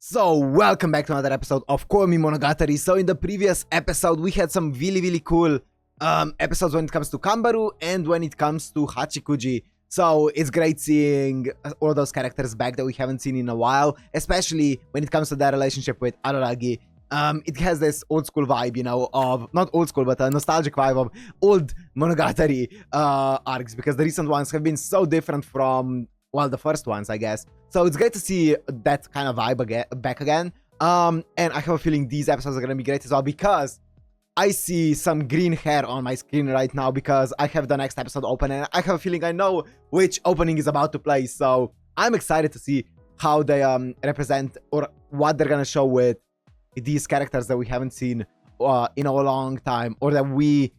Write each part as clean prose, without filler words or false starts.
So, welcome back to another episode of Koyomimonogatari. So, in the previous episode, we had some really cool episodes when it comes to Kambaru and when it comes to Hachikuji. So, it's great seeing all those characters back that we haven't seen in a while, especially when it comes to their relationship with Araragi. It has this old school vibe, you know, of not old school, but a nostalgic vibe of old Monogatari arcs, because the recent ones have been so different from, well, the first ones, I guess. So it's great to see that kind of vibe back again. And I have a feeling these episodes are gonna be great as well, because I see some green hair on my screen right now because I have the next episode open, and I have a feeling I know which opening is about to play. So I'm excited to see how they represent, or what they're gonna show with these characters that we haven't seen in a long time, or that we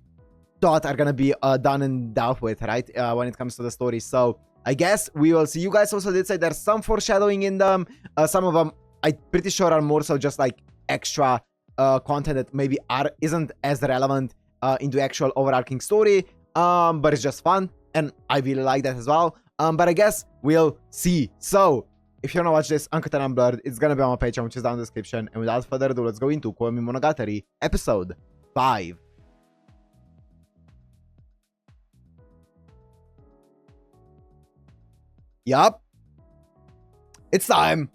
thought are gonna be done and dealt with, right? When it comes to the story. So I guess we will see. You guys also did say there's some foreshadowing in them. Some of them, I'm pretty sure, are more so just like extra content that maybe isn't as relevant in the actual overarching story. But it's just fun, and I really like that as well. But I guess we'll see. So if you wanna watch this uncut and unblurred, it's gonna be on my Patreon, which is down in the description. And without further ado, let's go into Koyomimonogatari episode 5. Yup. It's time.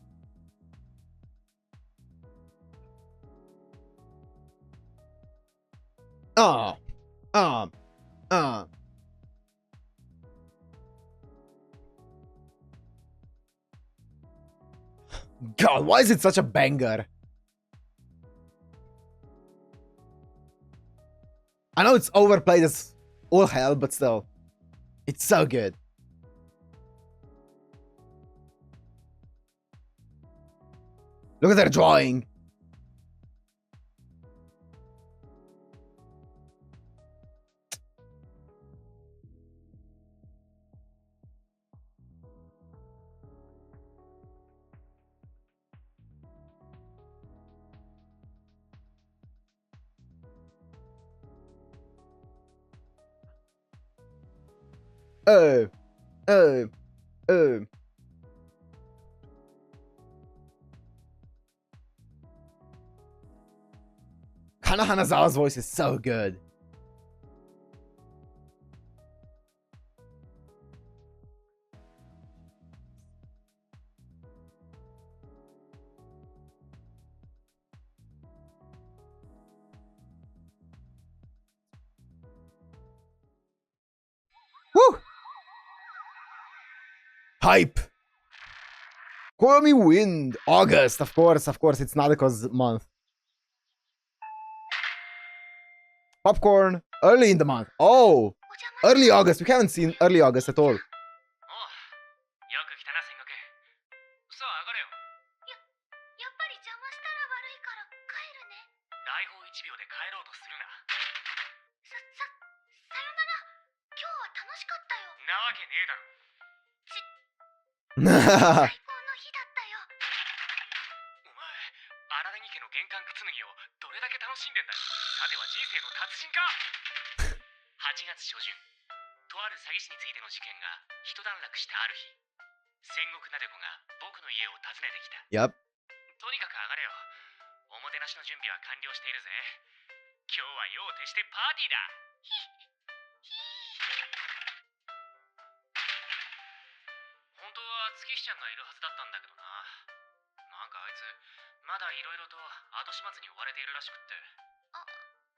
God, why is it such a banger? I know it's overplayed as all hell, but still, it's so good. Look at their drawing. Kana Hanazawa's voice is so good. Woo! Hype! Koyomi Wind! August, of course, it's Nadeko's month. Popcorn, early in the month. Oh! Early August, we haven't seen early August at all. Yep. とにかく上がれよ。おもてなしの準備は完了しているぜ。今日は夜を徹してパーティーだ。本当は月日ちゃんがいるはずだったんだけどな。なんかあいつまだいろいろと後始末に追われているらしくって。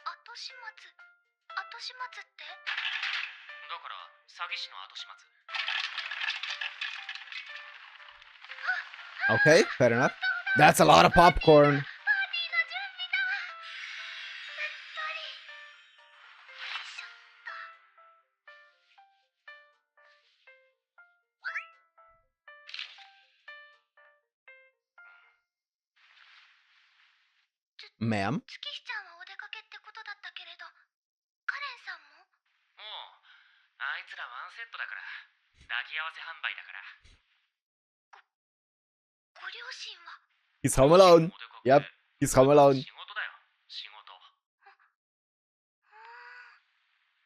後始末って？だから詐欺師の後始末。Okay, fair enough. That's a lot of popcorn. Ma'am? 月日ちゃんはお出かけってことだったけれど、カレンさんも？おう、あいつらワンセットだから、抱き合わせ販売だから。ご両親は？ He's home alone. Yep, he's home alone. 仕事だよ、仕事。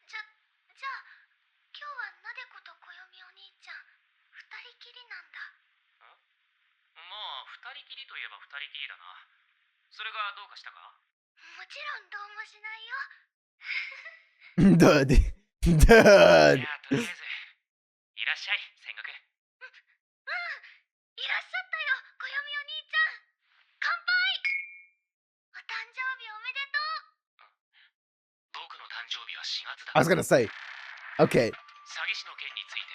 じゃあ、今日はなでことこよみお兄ちゃん、二人きりなんだ。まあ、二人きりといえば二二人きりだな。それがどうかしたか？もちろんどうもしないよ。Dude. じ Dude. ゃあとりあえずいらっしゃい、戦国。いらっしゃったよ、暦お兄ちゃん。乾杯。お誕生日おめでとう。僕の誕生日は4月だ。 I was gonna say. Okay. 詐欺師の件について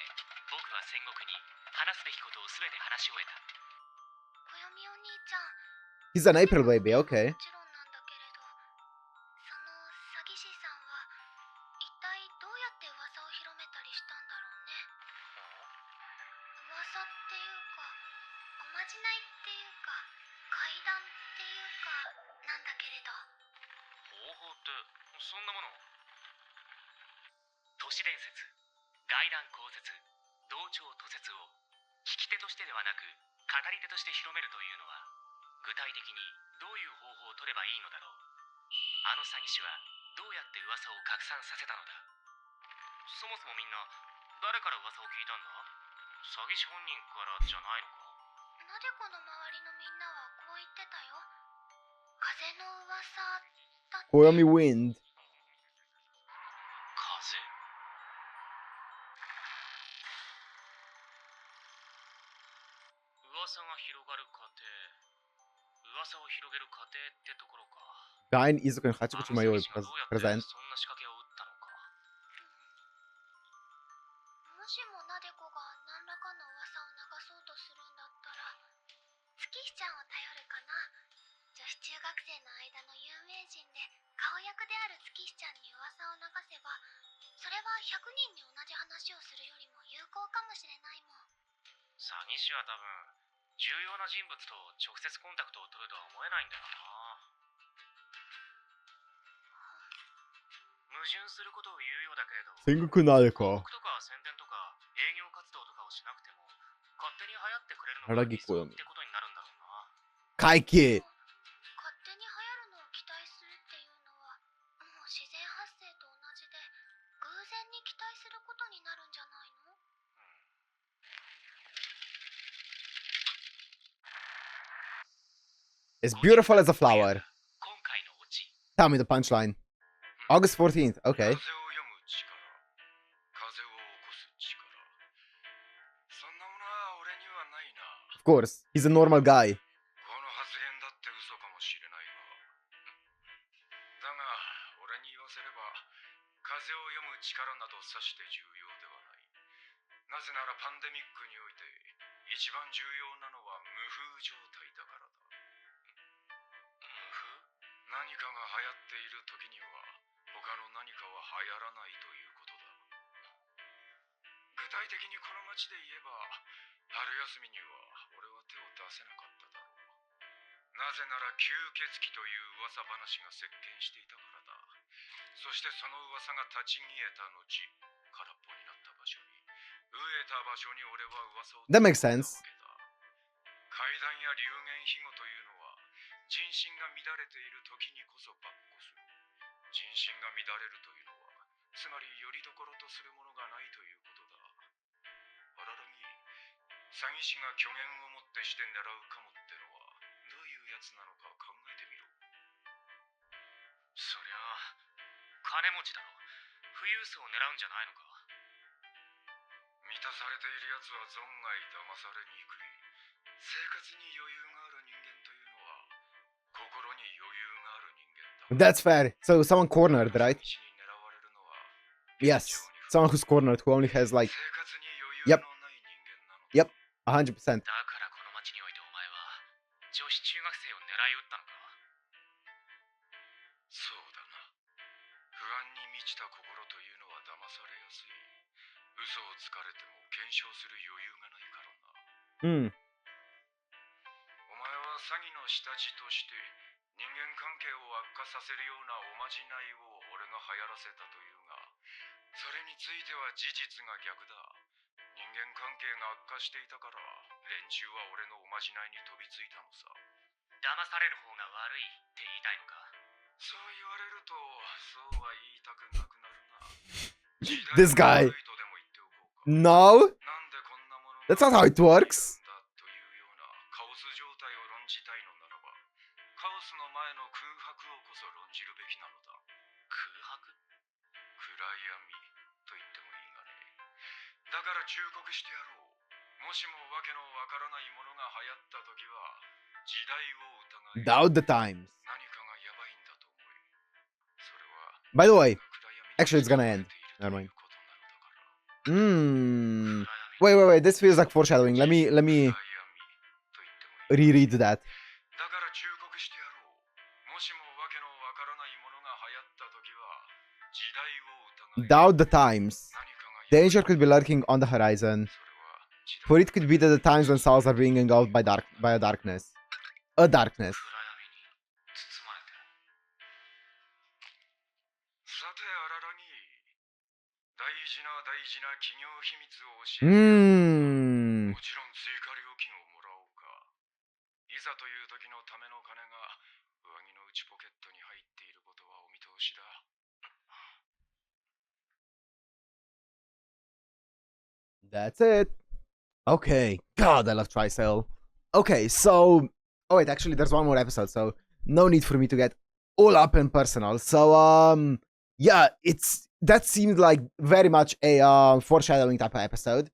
僕は戦国に話すべきことを全て話し終えた。暦お兄ちゃん、 He's an April baby, okay. もちろんなんだけれど、その詐欺師さんは一体どうやって噂を広めたりしたんだろうね。噂っていうか、おまじないっていうか、怪談っていうかなんだけれど。方法ってそんなもの？都市伝説、怪談口説、同調都説を聞き手としてではなく語り手として広めるというのは、具体的にどういう方法を取ればいいのだろう。あの詐欺師はどうやって噂を拡散させたのだ。そもそもみんな誰から噂を聞いたんだ？詐欺師本人からじゃないのか？なでこの周りのみんなはこう言ってたよ。風の噂だって。 Koyomi Wind. 風？噂が広がる過程、噂を広げる過程ってところか。 Gain Izuku and あの Hachikuchi 詐 Mayoi 欺師がどうやって present. そんな仕掛けを打ったのか。もしもなでこが何らかの噂を流そうとするんだったら、月日ちゃんを頼るかな。女子中学生の間の有名人で顔役である月日ちゃんに噂を流せば、それは100人に同じ話をするよりも有効かもしれないもん。詐欺師は多分重要な人物と直接コンタクトを取るとは思えないんだよな。矛盾することを言うようだけれど、 Sengoku 広 Nadeko. 告とか宣伝とか営業活動とかをしなくても勝手に流行ってくれるのが理荒木想っ暦てことになるんだろうな。 Kaiki. 勝手に流行るのを期待するっていうのはもう自然発生と同じで、偶然に期待することになるんじゃないの？ As beautiful as a flower. 今回のオチ。 Tell me the punchline. August 14th. Okay. 風を読む力、風を起こす力。そんなものは俺にはないな。 Of course. He's a normal guy. この発言だって嘘かもしれないが。だが、俺に言わせれば、風を読む力などさして重要ではない。なぜならパンデミックにおいて、一番重要なのは無風状態だからだ。何かが流行っている時には他の何かは流行らないということだ。具体的にこの町で言えば、春休みには俺は手を出せなかっただろう。なぜなら吸血鬼という噂話が席巻していたからだ。そしてその噂が立ち消えた後、空っぽになった場所に、飢えた場所に俺は噂を That makes sense. 怪談や流言飛語というのは人心が乱れている時にこそ跋扈する。人心が乱れるというのは、つまりよりどころとするものがないということだ。あららぎ、詐欺師が虚言をもってして狙うかもってのはどういうやつなのか考えてみろ。そりゃあ金持ちだろ。富裕層を狙うんじゃないのか。満たされているやつは存外騙されにくい。生活に余裕がある人間というのは心に余裕がある人間だ。 That's fair. So someone cornered, right? 詐欺師に狙われるのは Yes. Someone who's cornered who only has like 生活に余裕のない人間なのだ。 Yep. 100%. だからこの町においてお前は女子中学生を狙い撃ったのか。そうだな。不安に満ちた心というのは騙されやすい。嘘をつかれても検証する余裕がないからな。Hmm. お前は詐欺の下地として人間関係を悪化させるようなおまじないを俺が流行らせたというが、それについては事実が逆だ。人間関係が悪化していたから連中は俺のおまじないに飛びついたのさ。騙される方が悪いって言いたいのか。そう言われるとそうは言いたくなくなるな。 This guy. 時代が悪いとでも言っておこうか。 No? なんでこんなものが That's not how it works. だというようなカオス状態を論じたいのならば、カオスの前の空白をこそ論じるべきなのだ。空白？暗闇と言ってもいいがね。だから忠告してやろう。もしもわけのわからないものが流行った時は、時代を疑い Doubt the times. 何かがやばいんだと思い。それは By the way, 暗闇 actually it's gonna に end. 包 Never まれ mind. ているということなのだから。Wait. This feels like foreshadowing. Let me 暗闇と言ってもいい。reread that. だから忠告してやろう。もしもわけのわからないものが流行った時は、時代を疑い Doubt the times. 何かがやばい。 Danger could be lurking on the horizon. それは For it could be that the times when souls are being engulfed by a darkness. A darkness. 暗闇に包まれてる。さてあららに、大事な企業秘密を教えて、もちろん追加料金をもらおうか。いざという時のための金が上着の内ポケットに入っていることはお見通しだ。That's it. Okay. God, I love Trycell. Okay, so... Oh, wait, actually, there's one more episode, so no need for me to get all up and personal. So, yeah, that seemed like very much a foreshadowing type of episode.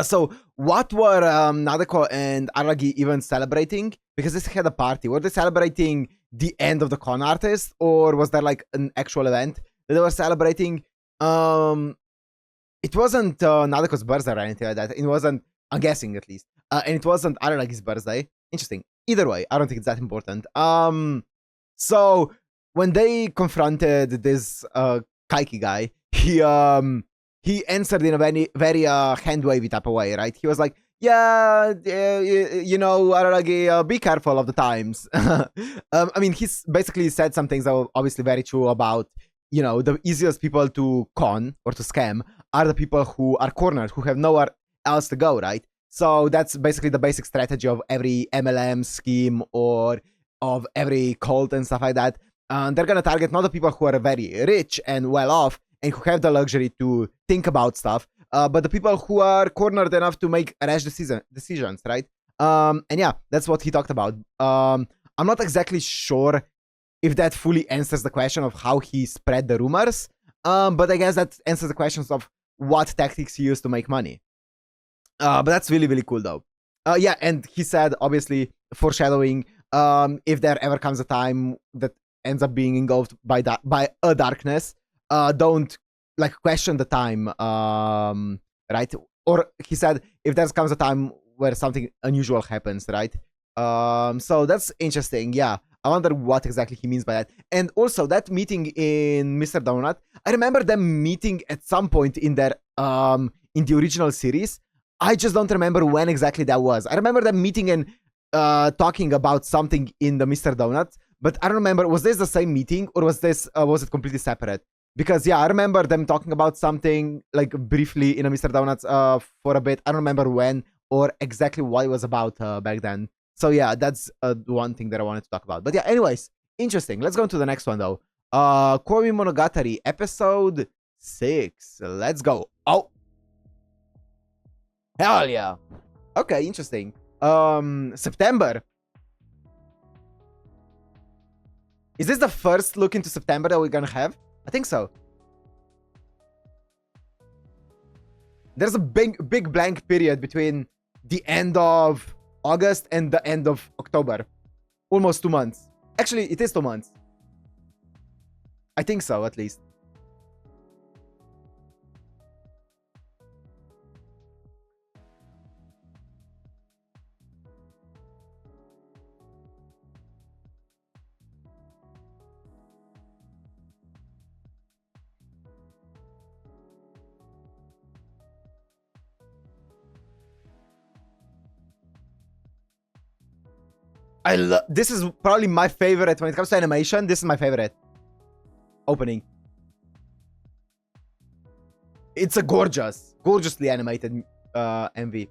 So, what were Nadeko and Aragi even celebrating? Because they had a party. Were they celebrating the end of the con artist? Or was there like an actual event that they were celebrating? It wasn't Nadeko's birthday or anything like that. It wasn't, I'm guessing at least. And it wasn't Aragi's birthday. Interesting. Either way, I don't think it's that important. So when they confronted this Kaiki guy, he answered in a very hand wavy type of way, right? He was like, yeah, you know, Araragi, be careful of the times. I mean, he's basically said some things that were obviously very true about, you know, the easiest people to con or to scam are the people who are cornered, who have nowhere else to go, right? So that's basically the basic strategy of every MLM scheme or of every cult and stuff like that. They're gonna target not the people who are very rich and well off and who have the luxury to think about stuff, but the people who are cornered enough to make rash decisions, right? And yeah, that's what he talked about. I'm not exactly sure if that fully answers the question of how he spread the rumors, but I guess that answers the questions of what tactics he used to make money. But that's really, really cool though. Yeah, and he said, obviously, foreshadowing, if there ever comes a time that ends up being engulfed by a darkness, don't like question the time, right? Or he said, if there comes a time where something unusual happens, right? So that's interesting. Yeah, I wonder what exactly he means by that. And also that meeting in Mr. Donut, I remember them meeting at some point in their in the original series. I just don't remember when exactly that was. I remember them meeting and talking about something in the Mr. Donut, but I don't remember, was this the same meeting or was it completely separate? Because yeah, I remember them talking about something like briefly in a Mr. Donuts for a bit. I don't remember when or exactly what it was about back then. So yeah, that's one thing that I wanted to talk about. But yeah, anyways, interesting. Let's go to the next one though. Koyomimonogatari episode 6. Let's go. Oh, hell yeah. Okay, interesting. September. Is this the first look into September that we're gonna have? I think so. There's a big blank period between the end of August and the end of October. Almost 2 months. Actually, it is 2 months. I think so, at least. This is probably my favorite when it comes to animation. This is my favorite opening. It's a gorgeously animated MV.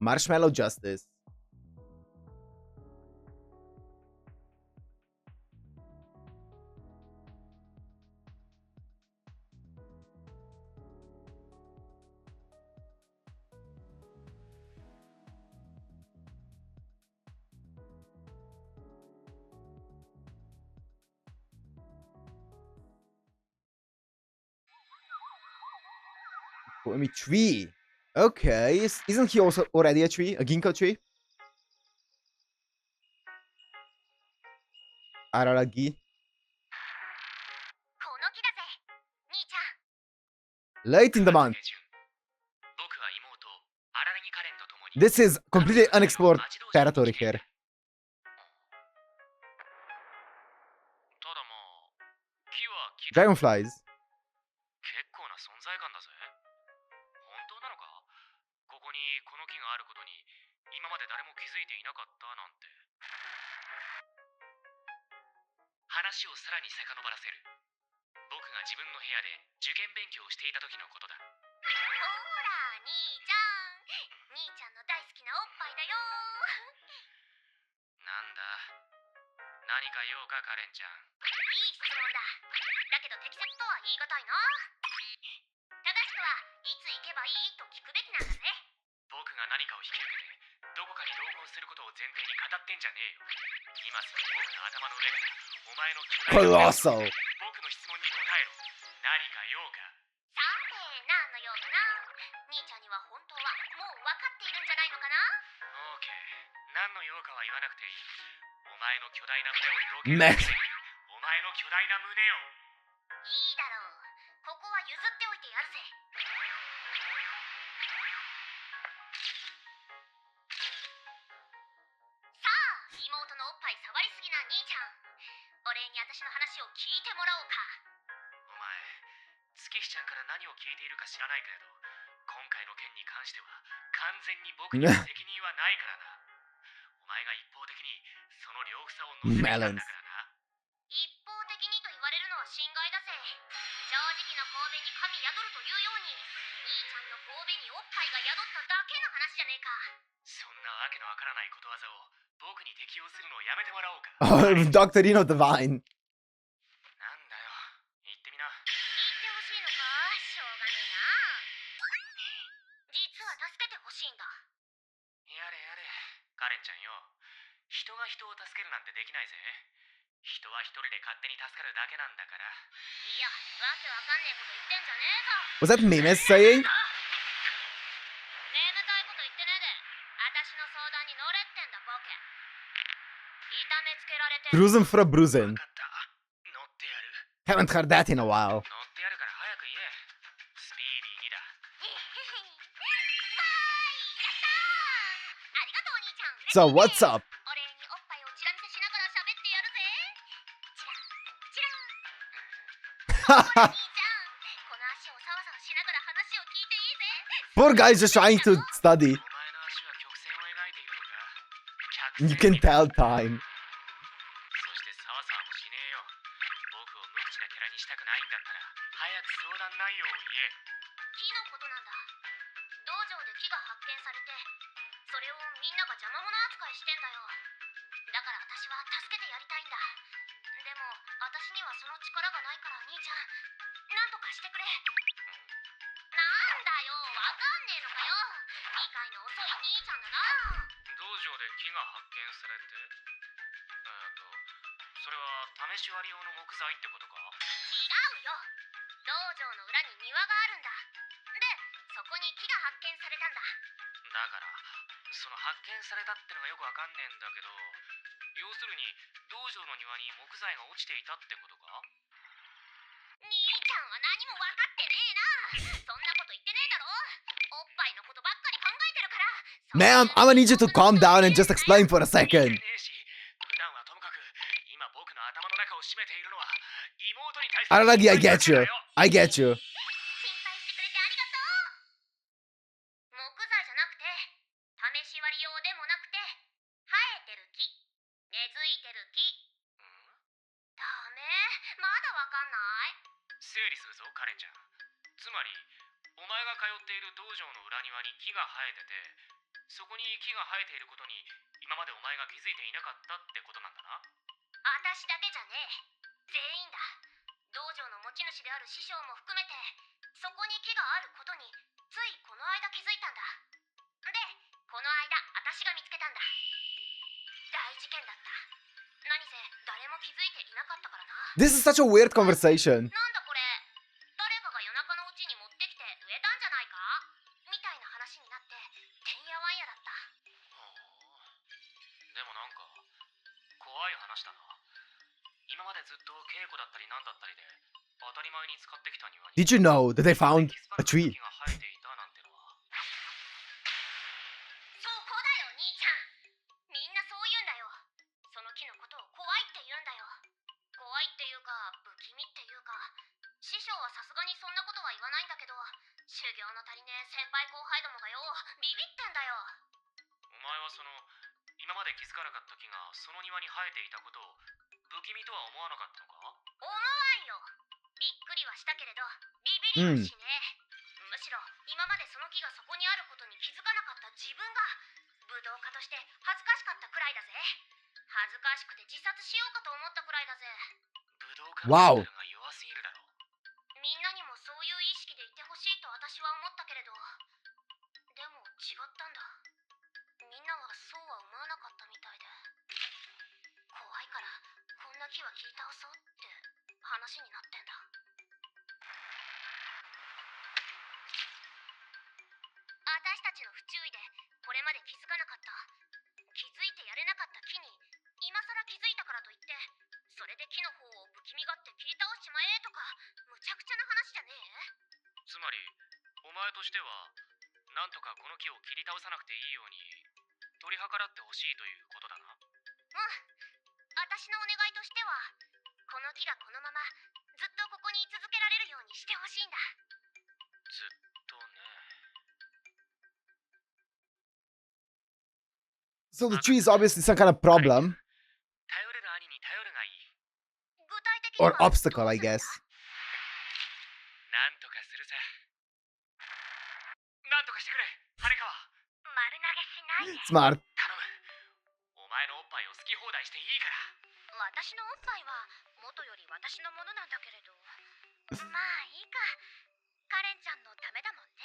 Marshmallow Justice. Koyomi tree. Okay, isn't he also already a tree? A ginkgo tree? Araragi. この木だぜ兄ちゃん Late in the month. 僕は妹荒木カレンと共に This is completely unexplored territory here. ただまあ木は木だ Dragonflies. 結構な存在感だぜ本当なのかここにこの木があることに今まで誰も気づいていなかったなんて話をさらに遡らせる僕が自分の部屋で受験勉強をしていた時のことだほら兄ちゃん兄ちゃんの大好きなおっぱいだよなんだ何か用かカレンちゃんいい質問だだけど適切とは言い難いな正しくはいつ行けばいいと聞くべきなんだぜ僕が何かを引き受けてどこかに同行することを前提に語ってんじゃねえよ今すぐ僕の頭の上からお前の巨大な Colossal. 僕の質問に答えろ何か用かさて何の用かな兄ちゃんには本当はもう分かっているんじゃないのかなオーケー何の用かは言わなくていいお前の巨大な胸をどけ Next. お前の巨大な胸をいいだろうここは譲っておいてやるぜさあ妹のおっぱい触りすぎな兄ちゃんお礼に私の話を聞いてもらおうかお前月日ちゃんから何を聞いているか知らないけれど今回の件に関しては完全に僕には責任はないからなお前が一方的にその両房を乗せてきたんだからな一方的にと言われるのは心外だぜ正直な神戸に神宿るというように兄ちゃんの神戸におっぱいが宿っただけの話じゃねえかそんなわけのわからないことわざを僕に適用するのをやめてもらおうか Dr. Rino Divine. なんだよ言ってみな言ってほしいのかしょうがねえな実は助けてほしいんだやれやれカレンちゃんよ人が人を助けるなんてできないぜ人は一人で勝手に助かるだけなんだからいやわけわかんねえこと言ってんじゃねえぞ Was that Mimes saying? 眠たいこと言ってねえで私の相談に乗れってんだボケ痛めつけられて Bruisen for a bruisen. 分かった乗ってやる Haven't heard that in a while. 乗ってやるから早く言えスピーディーにだわーいやったーありがとうお兄ちゃん So, what's up? お礼におっぱいをチラ見せしながら喋ってやるぜチラチラほら兄ちゃんこの足をサワサワしながら話を聞いていいぜ Poor guy's just trying to study. お前の足は曲線を描いているのか You can tell time. そしてサワサワもしねえよ僕を無口なキャラにしたくないんだったら早く相談内容を言え木のことなんだ道場で木が発見されてそれをみんなが邪魔者扱いしてんだよだから私は助けてやりたいんだでも私にはその力がないから兄ちゃんなんとかしてくれなんだよわかんねえのかよ理解の遅い兄ちゃんだな道場で木が発見されてそれは試し割り用の木材ってことか違うよ道場の裏に庭があるんだでそこに木が発見されたんだだからその発見されたってのがよくわかんねえんだけど要するに道場の庭に木材が落ちていたってことか兄ちゃんは何も分かってねえなそんなこと言ってねえだろおっぱいのことばっかり考えてるから Ma'am, I'm gonna need you to calm down and just explain for a second. 普段はともかく今僕の頭の中を占めているのは妹に対する Araragi, I get you. I get you. 心配してくれてありがとう木材じゃなくて試し割り用でもなくて生えてる木根付いてる木ダメまだわかんない整理するぞカレンちゃんつまりお前が通っている道場の裏庭に木が生えててそこに木が生えていることに今までお前が気づいていなかったってことなんだな私だけじゃねえ全員だ道場の持ち主である師匠も含めてそこに木があることについこの間気づいたんだでこの間私が見つけたんだ大事件だった何せ誰も気づいていなかったからな This is such a weird conversation. なんだこれ誰かが夜中のうちに持ってきて植えたんじゃないかでもなんか怖い話だな。今までずっと稽古だったりなんだったりで当たり前に使ってきた庭に Did you know that they found キスパ a ルの tree? 木が生えていたなんてのは。そこだよ兄ちゃん。みんなそう言うんだよ。その木のことを怖いって言うんだよ。怖いっていうか不気味っていうか、師匠はさすがにそんなことは言わないんだけど、修行の足りねえ先輩後輩どもがよビビってんだよ。お前はその今まで気づかなかった木がその庭に生えていたことを不気味とは思わなかったのか？思わんよ。びっくりはしたけれどビビりはしねえ。むしろ今までその木がそこにあることに気づかなかった自分が武道家として恥ずかしかったくらいだぜ。恥ずかしくて自殺しようかと思ったくらいだぜ。武道家のメンタルが弱すぎるだろう。みんなにもそういう意識でいてほしいと私は思ったけれど、でも違ったんだ。みんなはそうは思わなかったみたいで、怖いからこんな木は切り倒そうって話になってんだ。私たちの不注意でこれまで気づかなかった、気づいてやれなかった木に今さら気づいたからといってそれで木の方を不気味がって切り倒しちまえとかむちゃくちゃな話じゃねえ。つまりお前としてはなんとかこの木を切り倒さなくていいように取り計らってほしいということだな。私のお願いとしては、この木がこのままずっとここに居続けられるようにしてほしいんだ。ずっとね。So the tree is obviously some kind of problem 頼れる兄に頼るがいい。具体的に or は obstacle, I どうするんだ？ guess. なんとかするさ。なんとかしてくれ、羽川。丸投げしないで。 Smart. 頼む。お前のおっぱいを好き放題していいから。私のおっぱいは元より私のものなんだけれど、まあいいか。カレンちゃんのためだもんね。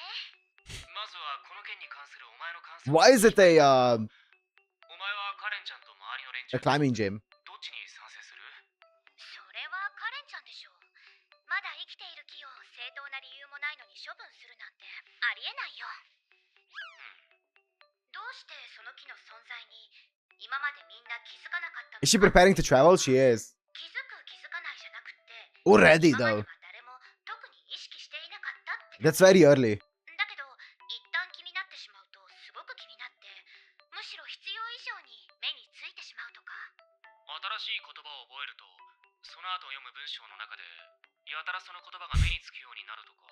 まずはこの件に関するお前の感想。 Why is it お前はカレンちゃんと周りの連中 a climbing gym? どっちに賛成する？それはカレンちゃんでしょう。まだ生きている木を正当な理由もないのに処分するなんてありえないよ。どうしてその木の存在に今までみんな気づかなかったの？ Is she preparing to travel? She is. 気づく気づかないじゃなくて、 Already 今ま though. では誰も特に意識していなかったって。 That's very early. だけど一旦気になってしまうとすごく気になって、むしろ必要以上に目についてしまうとか。新しい言葉を覚えるとその後読む文章の中でやたらその言葉が目につくようになるとか、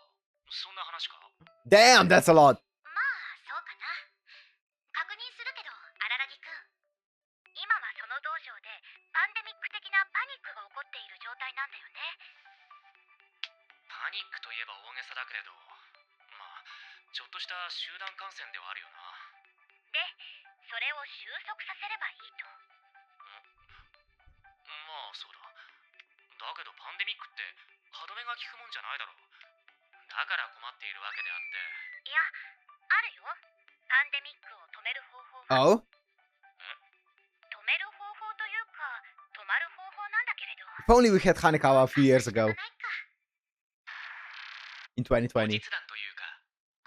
そんな話か？ Damn, that's a lot. まあそうかな。確認するけど荒木くん、今はその道場でパンデミック的なパニックが起こっている状態なんだよね。パニックといえば大げさだけれど、まあちょっとした集団感染ではあるよな。で、それを収束させればいいと。まあそうだ。だけどパンデミックって歯止めが効くもんじゃないだろう。だから困っているわけであって。いや、あるよ。パンデミックを止める方法が。Oh? 止める方法というか、止まる方法なんだけれど。 If only we had Hanekawa a few years ago. ないか。 In 後2020. 日談というか。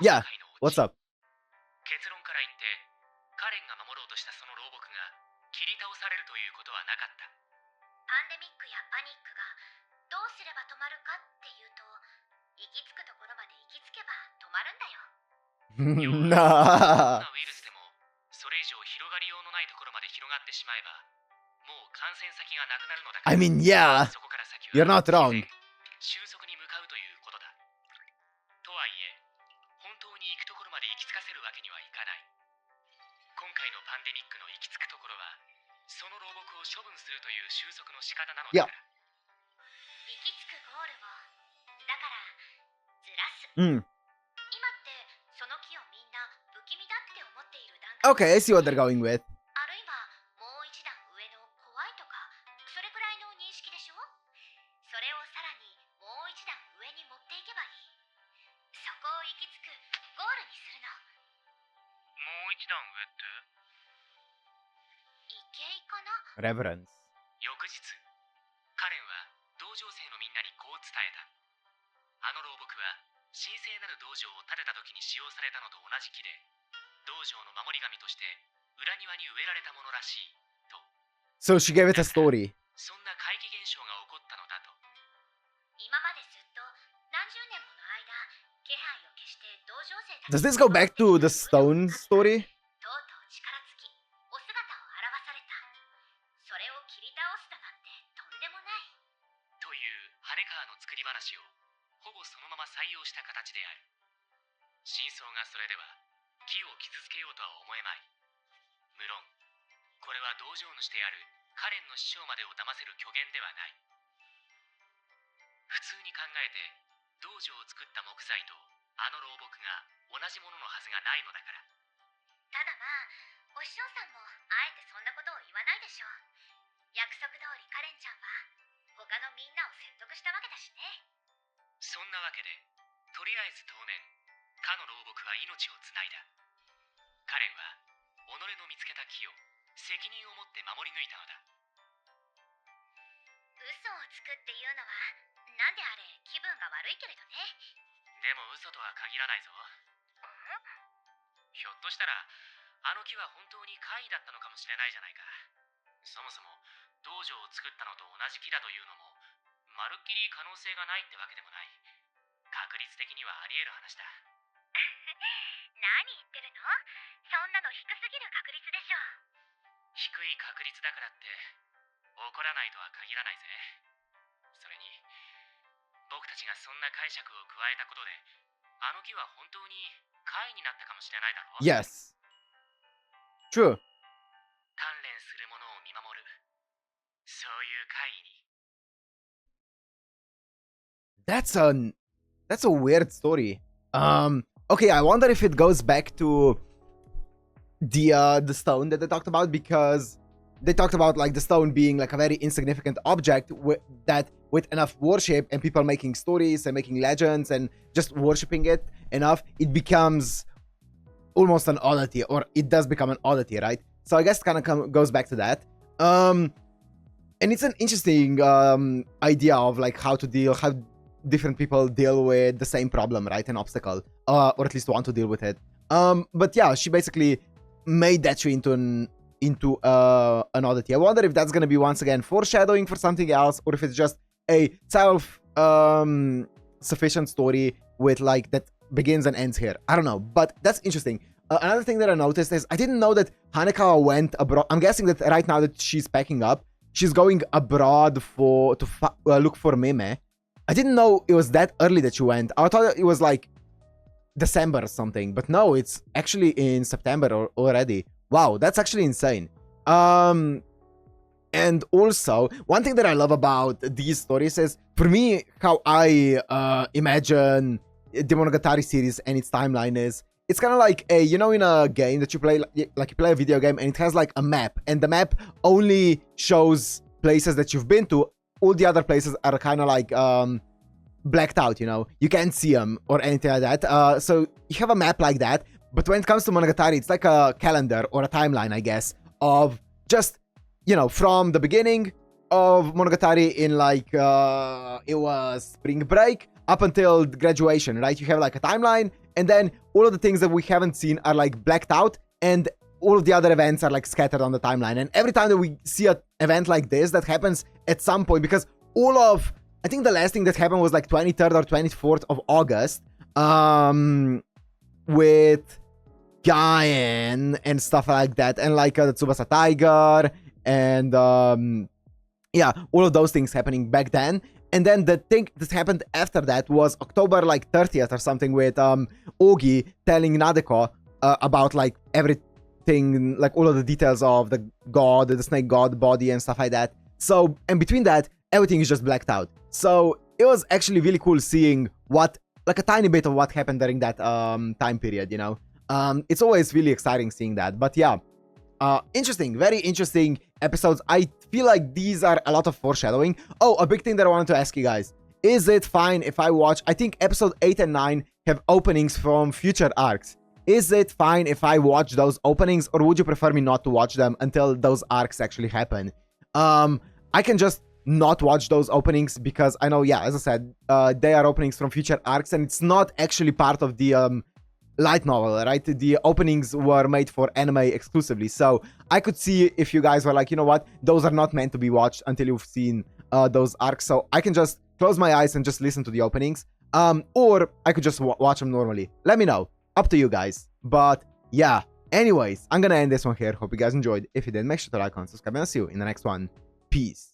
Yeah, 今回のオチ what's up? 結論から言ってカレンが守ろうとしたその老木が切り倒されるということはなかった。パンデミックやパニックがどうすれば止まるかっていうと、行き着くところまで行き着けば止まるんだよ。どん Nah. なウイルスでもそれ以上広がりようのないところまで広がってしまえばもう感染先がなくなるのだから。 I mean, yeah. そこから先は You're not wrong. 収束に向かうということだ。とはいえ本当に行くところまで行き着かせるわけにはいかない。今回のパンデミックの行き着くところはその老木を処分するという収束の仕方なのだから。行き着くゴールを、だからずらす。 Mm. 今ってその木をみんな不気味だって思っている段階。 Okay, I see what they're going with. あるいはもう一段上の怖いとかそれくらいの認識でしょ。それをさらにもう一段上に持っていけばいい。そこを行き着くゴールにするの。もう一段上って？イケイかな。 Reverence. 翌日カレンは道場生のみんなにこう伝えた。あの老木は神聖なる道場を建てた時に使用されたのと同じ木で、道場の守り神として裏庭に植められたものらしいと。 So she gave it a story. そんな怪奇現象が起こったのだと。今までずっと何十年もの間、気配を消して同情生たち Does this go back to the stone story? とうとう力尽き、お姿を現された。それを切り倒すだなんてとんでもない。という羽川の作り話をほぼそのまま採用した形である。真相がそれでは木を傷つけようとは思えまい。無論これは道場主であるカレンの師匠までを騙せる虚言ではない。普通に考えて道場を作った木材とあの老木が同じもののはずがないのだから。ただまあ、お師匠さんもあえてそんなことを言わないでしょう。約束通りカレンちゃんは他のみんなを説得したわけだしね。そんなわけでとりあえず当面かの老木は命をつないだ。カレンは己の見つけた木を責任を持って守り抜いたのだ。嘘をつくっていうのはなんであれ気分が悪いけれどね。でも嘘とは限らないぞ。ひょっとしたらあの木は本当に怪異だったのかもしれないじゃないか。そもそも道場を作ったのと同じ木だというのもまるっきり可能性がないってわけでもない。確率的にはあり得る話だ。何言ってるの？そんなの低すぎる確率でしょ。低い確率だからって起こらないとは限らないぜ。それに僕たちがそんな解釈を加えたことであの木は本当に怪異になったかもしれないだろう。 Yes. True. 鍛錬する者を見守る、そういう怪異に。 That's a weird story. Okay, I wonder if it goes back to the stone that they talked about, because they talked about like the stone being like a very insignificant object that with enough worship and people making stories and making legends and just worshipping it enough, it becomes almost an oddity, or it does become an oddity, right? So I guess it kind of goes back to that. And it's an interesting idea of like how different people deal with the same problem, right? An obstacle, or at least want to deal with it. But yeah, she basically made that tree into an oddity. I wonder if that's gonna be once again foreshadowing for something else, or if it's just a sufficient story with like that begins and ends here. I don't know, but that's interesting. Another thing that I noticed is I didn't know that Hanekawa went abroad. I'm guessing that right now that she's packing up, she's going abroad to look for Meme. I didn't know it was that early that she went. I thought it was like December or something, but no, it's actually in September already. Wow, that's actually insane. And also, one thing that I love about these stories is, for me, how I imagine the Monogatari series and its timeline is, it's kind of like a, you know, in a game that you play, like you play a video game and it has like a map, and the map only shows places that you've been to. All the other places are kind of like blacked out, you know, you can't see them or anything like that. So you have a map like that, but when it comes to Monogatari, it's like a calendar or a timeline, I guess, of just, you know, from the beginning of Monogatari in like it was spring break up until graduation, right? You have like a timeline, and then all of the things that we haven't seen are like blacked out, and all of the other events are like scattered on the timeline. And every time that we see an event like this that happens at some point, because all of, I think the last thing that happened was like 23rd or 24th of August, with Gaien and stuff like that, and like the Tsubasa Tiger, and yeah, all of those things happening back then. And then the thing that happened after that was October like 30th or something, with Ogi telling Nadeko about like everything, like all of the details of the god, the snake god body and stuff like that. So, and between that, everything is just blacked out. So it was actually really cool seeing what, like a tiny bit of what happened during that time period, you know. It's always really exciting seeing that. But yeah, interesting, very interesting episodes. I feel like these are a lot of foreshadowing. Oh, a big thing that I wanted to ask you guys. Is it fine if I watch, I think episode 8 and 9 have openings from future arcs. Is it fine if I watch those openings, or would you prefer me not to watch them until those arcs actually happen? I can just not watch those openings because I know, yeah, as I said, they are openings from future arcs, and it's not actually part of the light novel, right? The openings were made for anime exclusively, so I could see if you guys were like, you know what, those are not meant to be watched until you've seen those arcs, so I can just close my eyes and just listen to the openings, or I could just watch them normally. Let me know. Up to you guys. But yeah, anyways, I'm gonna end this one here. Hope you guys enjoyed. If you did, make sure to like and subscribe, and I'll see you in the next one. Peace.